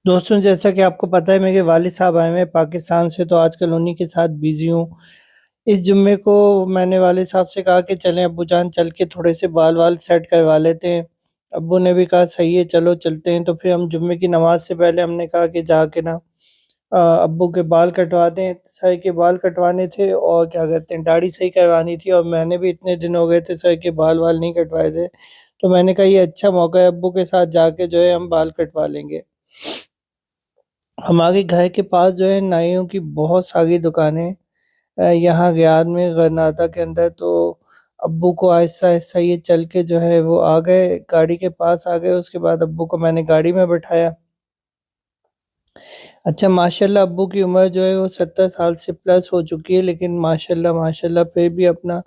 دوستوں جیسا کہ آپ کو پتہ ہے میرے والد صاحب آئے ہوئے ہیں پاکستان سے، تو آج کل انہی کے ساتھ بیزی ہوں۔ اس جمعے کو میں نے والد صاحب سے کہا کہ چلیں ابو جان چل کے تھوڑے سے بال سیٹ کروا لیتے ہیں۔ ابو نے بھی کہا صحیح ہے چلو چلتے ہیں، تو پھر ہم جمعے کی نماز سے پہلے ہم نے کہا کہ جا کے نا ابو کے بال کٹوا دیں، سر کے بال کٹوانے تھے اور کیا کہتے ہیں داڑھی صحیح کروانی تھی، اور میں نے بھی اتنے دن ہو گئے تھے سر کے بال نہیں کٹوائے تھے، تو میں نے کہا یہ اچھا موقع ہے ابو کے ساتھ جا کے جو ہے ہم بال کٹوا لیں گے۔ ہمارے گھر کے پاس جو ہے نائیوں کی بہت ساری دکانیں یہاں ریاض میں غرناطہ کے اندر، تو ابو کو آہستہ آہستہ یہ چل کے جو ہے وہ آ گئے، گاڑی کے پاس آ گئے۔ اس کے بعد ابو کو میں نے گاڑی میں بٹھایا۔ اچھا ماشاءاللہ ابو کی عمر جو ہے وہ 70 سال سے پلس ہو چکی ہے، لیکن ماشاءاللہ پھر بھی اپنا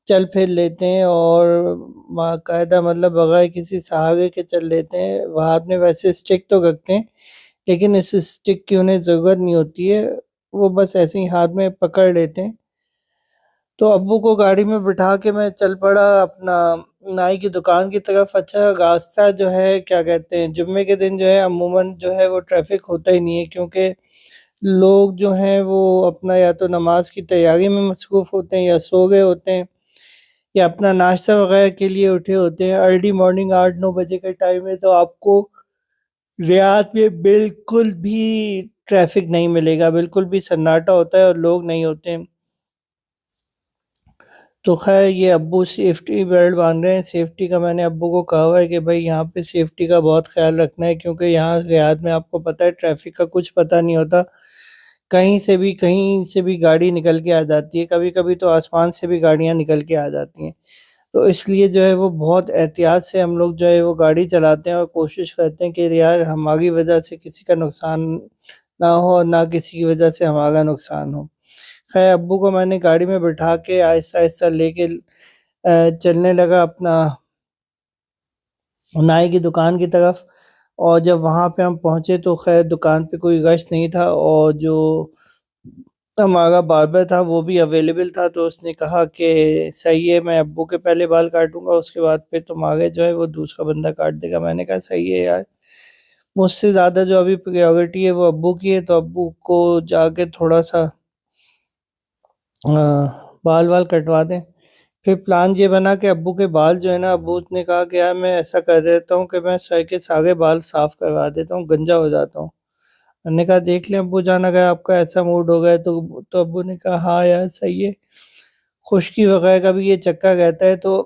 چل پھر لیتے ہیں، اور باقاعدہ مطلب بغیر کسی سہارے کے چل لیتے ہیں۔ ہاتھ میں ویسے اسٹک تو رکھتے ہیں، لیکن اس اسٹک کی انہیں ضرورت نہیں ہوتی ہے، وہ بس ایسے ہی ہاتھ میں پکڑ لیتے ہیں۔ تو ابو کو گاڑی میں بٹھا کے میں چل پڑا اپنا نائی کی دکان کی طرف۔ اچھا راستہ جو ہے کیا کہتے ہیں جمعے کے دن جو ہے عموماً جو ہے وہ ٹریفک ہوتا ہی نہیں ہے، کیونکہ لوگ جو ہیں وہ اپنا یا تو نماز کی تیاری میں مصروف ہوتے ہیں، یا سو گئے ہوتے ہیں، یا اپنا ناشتہ وغیرہ کے لیے اٹھے ہوتے ہیں۔ ارلی مارننگ 8-9 بجے کا ٹائم ہے، تو آپ کو ریاض میں بالکل بھی ٹریفک نہیں ملے گا، بالکل بھی سناٹا ہوتا ہے اور لوگ نہیں ہوتے ہیں۔ تو خیر یہ ابو سیفٹی بیلٹ باندھ رہے ہیں۔ سیفٹی کا میں نے ابو کو کہا ہوا ہے کہ بھائی یہاں پہ سیفٹی کا بہت خیال رکھنا ہے، کیونکہ یہاں ریاض میں آپ کو پتہ ہے ٹریفک کا کچھ پتہ نہیں ہوتا، کہیں سے بھی گاڑی نکل کے آ جاتی ہے، کبھی کبھی تو آسمان سے بھی گاڑیاں نکل کے آ جاتی ہیں۔ تو اس لیے جو ہے وہ بہت احتیاط سے ہم لوگ جو ہے وہ گاڑی چلاتے ہیں، اور کوشش کرتے ہیں کہ یار ہماری وجہ سے کسی کا نقصان نہ ہو اور نہ کسی کی وجہ سے ہمارا نقصان ہو۔ خیر ابو کو میں نے گاڑی میں بٹھا کے آہستہ آہستہ لے کے چلنے لگا اپنا نائی کی دکان کی طرف۔ اور جب وہاں پہ ہم پہنچے تو خیر دکان پہ کوئی رش نہیں تھا، اور جو ہمارا باربر تھا وہ بھی اویلیبل تھا، تو اس نے کہا کہ صحیح ہے میں ابو کے پہلے بال کاٹوں گا، اس کے بعد پھر تمہارے جو ہے وہ دوسرا بندہ کاٹ دے گا۔ میں نے کہا صحیح ہے یار، مجھ سے زیادہ جو ابھی پریورٹی ہے وہ ابو کی ہے، تو ابو کو جا کے تھوڑا سا بال کٹوا دیں۔ پھر پلان یہ بنا کہ ابو کے بال جو ہے نا، ابو نے کہا کہ یار میں ایسا کر دیتا ہوں کہ میں سر کے سارے بال صاف کروا دیتا ہوں، گنجا ہو جاتا ہوں۔ میں نے کہا دیکھ لیں ابو جان اگر آپ کا ایسا موڈ ہو گیا تو ابو نے کہا ہاں یار صحیح ہے، خشکی وغیرہ کا بھی یہ چکر رہتا ہے، تو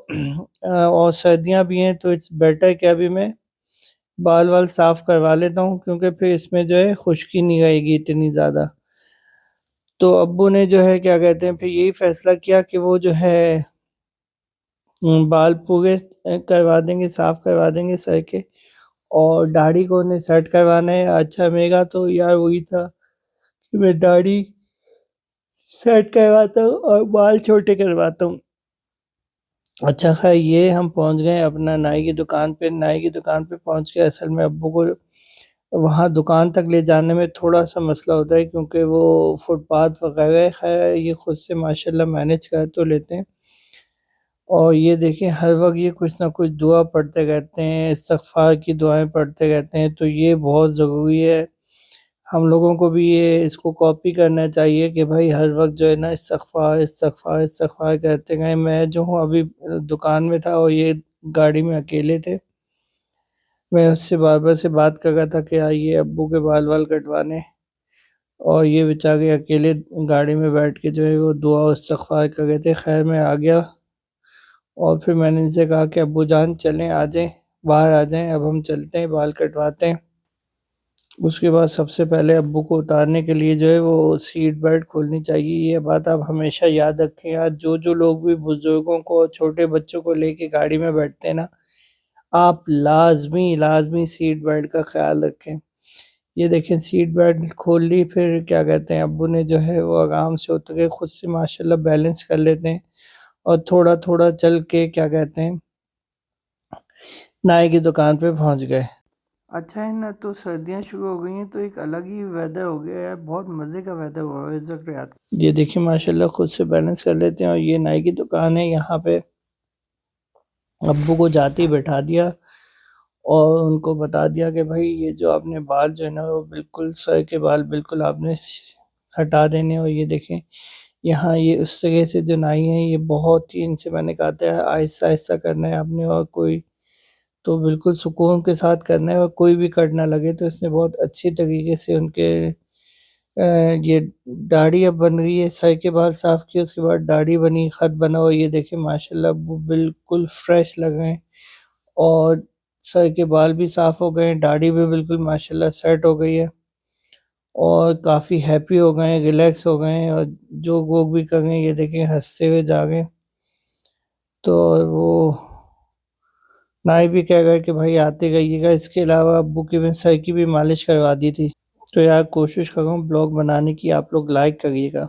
اور سردیاں بھی ہیں، تو اٹس بیٹر کہ ابھی میں بال صاف کروا لیتا ہوں، کیونکہ پھر اس میں جو ہے خشکی نہیں رہے گی اتنی زیادہ۔ تو ابو نے جو ہے کیا کہتے ہیں پھر یہی فیصلہ کیا کہ وہ جو ہے بال پورے کروا دیں گے، صاف کروا دیں گے سر کے، اور داڑھی کو انہیں سیٹ کروانا ہے۔ اچھا میرا تو یار وہی تھا کہ میں داڑھی سیٹ کرواتا ہوں اور بال چھوٹے کرواتا ہوں۔ اچھا خیر یہ ہم پہنچ گئے اپنا نائی کی دکان پہ۔ نائی کی دکان پہ پہنچ کے اصل میں ابو کو وہاں دکان تک لے جانے میں تھوڑا سا مسئلہ ہوتا ہے، کیونکہ وہ فٹ پاتھ وغیرہ خیر یہ خود سے ماشاءاللہ مینیج کر تو لیتے ہیں۔ اور یہ دیکھیں ہر وقت یہ کچھ نہ کچھ دعا پڑھتے رہتے ہیں، استغفار کی دعائیں پڑھتے رہتے ہیں، تو یہ بہت ضروری ہے۔ ہم لوگوں کو بھی اس کو کاپی کرنا چاہیے کہ بھائی ہر وقت جو ہے نا استغفار کرتے گئے۔ میں جو ہوں ابھی دکان میں تھا اور یہ گاڑی میں اکیلے تھے، میں اس سے بار سے بات کر رہا تھا کہ آئیے ابو کے بال کٹوانے، اور یہ بیچارے اکیلے گاڑی میں بیٹھ کے جو ہے وہ دعا و استغفار کر رہے تھے۔ خیر میں آ گیا، اور پھر میں نے ان سے کہا کہ ابو جان چلیں آ جائیں، باہر آ جائیں، اب ہم چلتے ہیں بال کٹواتے ہیں۔ اس کے بعد سب سے پہلے ابو کو اتارنے کے لیے جو ہے وہ سیٹ بیلٹ کھولنی چاہیے۔ یہ بات آپ ہمیشہ یاد رکھیں، آج جو لوگ بھی بزرگوں کو اور چھوٹے بچوں کو لے کے گاڑی میں بیٹھتے ہیں نا، آپ لازمی سیٹ بیلٹ کا خیال رکھیں۔ یہ دیکھیں سیٹ بیلٹ کھول لی، پھر کیا کہتے ہیں ابو نے جو ہے وہ آرام سے اتر کے خود سے ماشاءاللہ بیلنس کر لیتے ہیں، اور تھوڑا چل کے کیا کہتے ہیں نائی کی دکان پہ پہنچ گئے۔ اچھا ہے نا، تو سردیاں شروع ہو گئی ہیں تو ایک الگ ہی ویدر ہو گیا ہے، بہت مزے کا ویدر ہوا ہے اس وقت ریاض۔ یہ دیکھیں ماشاءاللہ خود سے بیلنس کر لیتے ہیں، اور یہ نائی کی دکان ہے، یہاں پہ ابو کو جاتے ہی بٹھا دیا، اور ان کو بتا دیا کہ بھائی یہ جو آپ نے بال جو ہے نا وہ بالکل سر کے بال بالکل آپ نے ہٹا دینے، اور یہ دیکھیں یہاں یہ اس طرح سے جو نائی ہیں یہ بہت ہی، ان سے میں نے کہا تھا آہستہ آہستہ کرنا ہے آپ نے، اور کوئی تو بالکل سکون کے ساتھ کرنا ہے، اور کوئی بھی کٹ نہ لگے۔ تو اس نے بہت اچھی طریقے سے ان کے یہ داڑھی اب بن رہی ہے، سر کے بال صاف کیے، اس کے بعد داڑھی بنی، خط بنا، اور یہ دیکھیں ماشاءاللہ وہ بالکل فریش لگ رہے ہیں، اور سر کے بال بھی صاف ہو گئے ہیں، داڑھی بھی بالکل ماشاءاللہ سیٹ ہو گئی ہے، اور کافی ہیپی ہو گئے ہیں، ریلیکس ہو گئے ہیں، اور جو لوگ بھی کر رہے ہیں یہ دیکھیں ہنستے ہوئے جا رہے ہیں۔ تو وہ نائی بھی کہہ گئے کہ بھائی آتے رہیے گا، اس کے علاوہ ابو کی میں سر کی بھی مالش کروا دی تھی۔ تو یار کوشش کروں بلاگ بنانے کی، آپ لوگ لائک کریے گا۔